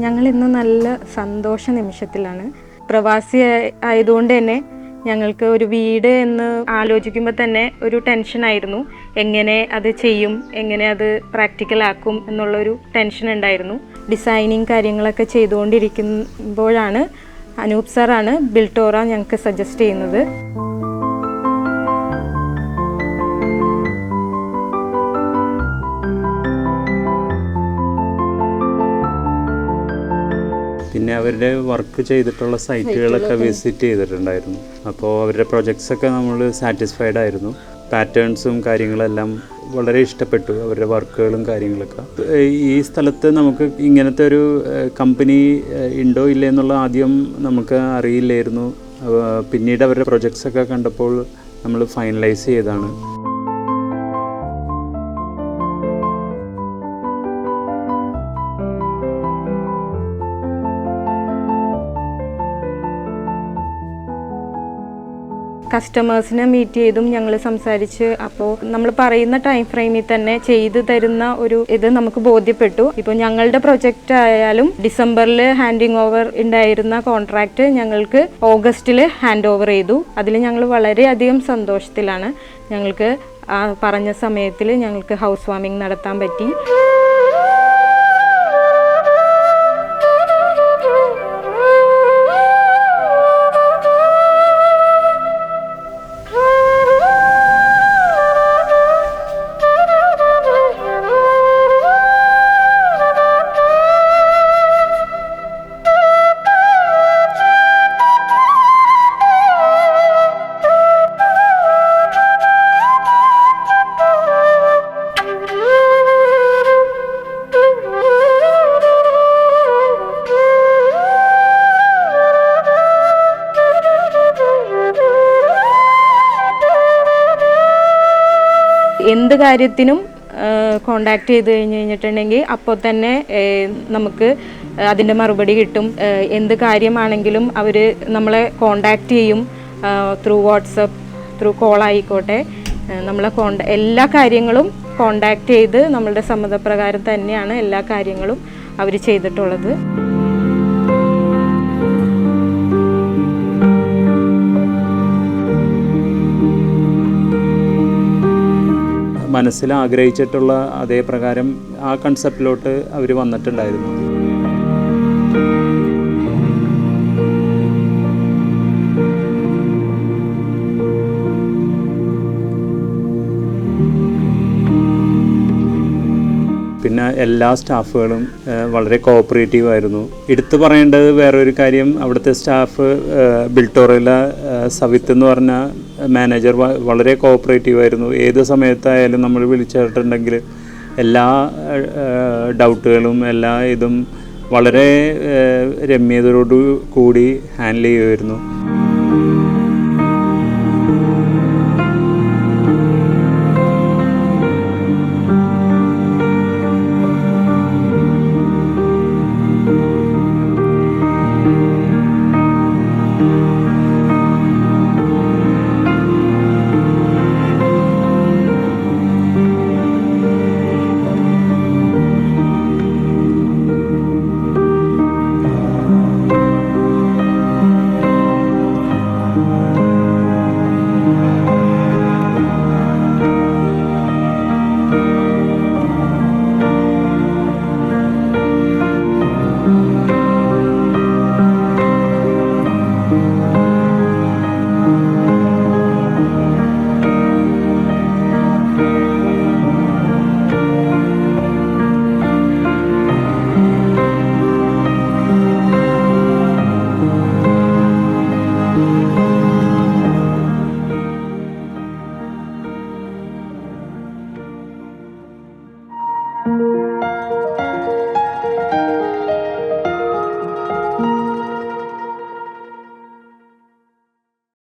ഞങ്ങൾ ഇന്ന് നല്ല സന്തോഷ നിമിഷത്തിലാണ്. പ്രവാസി ആയതുകൊണ്ട് തന്നെ ഞങ്ങൾക്ക് ഒരു വീട് എന്ന് ആലോചിക്കുമ്പോൾ തന്നെ ഒരു ടെൻഷനായിരുന്നു. എങ്ങനെ അത് ചെയ്യും, എങ്ങനെ അത് പ്രാക്ടിക്കലാക്കും എന്നുള്ളൊരു ടെൻഷൻ ഉണ്ടായിരുന്നു. ഡിസൈനിങ് കാര്യങ്ങളൊക്കെ ചെയ്തുകൊണ്ടിരിക്കുമ്പോഴാണ് അനൂപ് സാറാണ് ബിൽട്ടോറ ഞങ്ങൾക്ക് സജസ്റ്റ് ചെയ്യുന്നത്. പിന്നെ അവരുടെ വർക്ക് ചെയ്തിട്ടുള്ള സൈറ്റുകളൊക്കെ വിസിറ്റ് ചെയ്തിട്ടുണ്ടായിരുന്നു. അപ്പോൾ അവരുടെ പ്രൊജക്ട്സൊക്കെ നമ്മൾ സാറ്റിസ്ഫൈഡ് ആയിരുന്നു. പാറ്റേൺസും കാര്യങ്ങളെല്ലാം വളരെ ഇഷ്ടപ്പെട്ടു, അവരുടെ വർക്കുകളും കാര്യങ്ങളൊക്കെ. ഈ സ്ഥലത്ത് നമുക്ക് ഇങ്ങനത്തെ ഒരു കമ്പനി ഉണ്ടോ ഇല്ല എന്നുള്ള ആദ്യം നമുക്ക് അറിയില്ലായിരുന്നു. പിന്നീട് അവരുടെ പ്രൊജക്ട്സൊക്കെ കണ്ടപ്പോൾ നമ്മൾ ഫൈനലൈസ് ചെയ്തതാണ്. കസ്റ്റമേഴ്സിനെ മീറ്റ് ചെയ്തും ഞങ്ങൾ സംസാരിച്ച്, അപ്പോൾ നമ്മൾ പറയുന്ന ടൈം ഫ്രെയിമിൽ തന്നെ ചെയ്തു തരുന്ന ഒരു ഇത് നമുക്ക് ബോധ്യപ്പെട്ടു. ഇപ്പോൾ ഞങ്ങളുടെ പ്രൊജക്റ്റ് ആയാലും ഡിസംബറിൽ ഹാൻഡിങ് ഓവർ ഉണ്ടായിരുന്ന കോൺട്രാക്റ്റ് ഞങ്ങൾക്ക് ഓഗസ്റ്റിൽ ഹാൻഡ് ഓവർ ചെയ്തു. അതിൽ ഞങ്ങൾ വളരെയധികം സന്തോഷത്തിലാണ്. ഞങ്ങൾക്ക് ആ പറഞ്ഞ സമയത്തിൽ ഞങ്ങൾക്ക് ഹൗസ് വാമിംഗ് നടത്താൻ പറ്റി. എന്ത് കാര്യത്തിനും കോണ്ടാക്ട് ചെയ്ത് കഴിഞ്ഞിട്ടുണ്ടെങ്കിൽ അപ്പോൾ തന്നെ നമുക്ക് അതിൻ്റെ മറുപടി കിട്ടും. എന്ത് കാര്യമാണെങ്കിലും അവർ നമ്മളെ കോണ്ടാക്ട് ചെയ്യും. ത്രൂ വാട്സപ്പ്, ത്രൂ കോൾ ആയിക്കോട്ടെ, നമ്മളെ എല്ലാ കാര്യങ്ങളും കോണ്ടാക്ട് ചെയ്ത് നമ്മളുടെ സമ്മതപ്രകാരം തന്നെയാണ് എല്ലാ കാര്യങ്ങളും അവർ ചെയ്തിട്ടുള്ളത്. മനസ്സിൽ ആഗ്രഹിച്ചിട്ടുള്ള അതേ പ്രകാരം ആ കൺസെപ്റ്റിലോട്ട് അവർ വന്നിട്ടുണ്ടായിരുന്നു. പിന്നെ എല്ലാ സ്റ്റാഫുകളും വളരെ കോഓപ്പറേറ്റീവ് ആയിരുന്നു. എടുത്തു പറയേണ്ടത് വേറൊരു കാര്യം, അവിടുത്തെ സ്റ്റാഫ് ബിൽട്ടോറയിലെ സവിത്ത് എന്ന് പറഞ്ഞ മാനേജർ വളരെ കോഓപ്പറേറ്റീവ് ആയിരുന്നു. ഏത് സമയത്തായാലും നമ്മൾ വിളിച്ചിട്ടുണ്ടെങ്കിൽ എല്ലാ ഡൗട്ടുകളും എല്ലാ ഇതും വളരെ രമ്യതയോടു കൂടി ഹാൻഡിൽ ചെയ്യുമായിരുന്നു.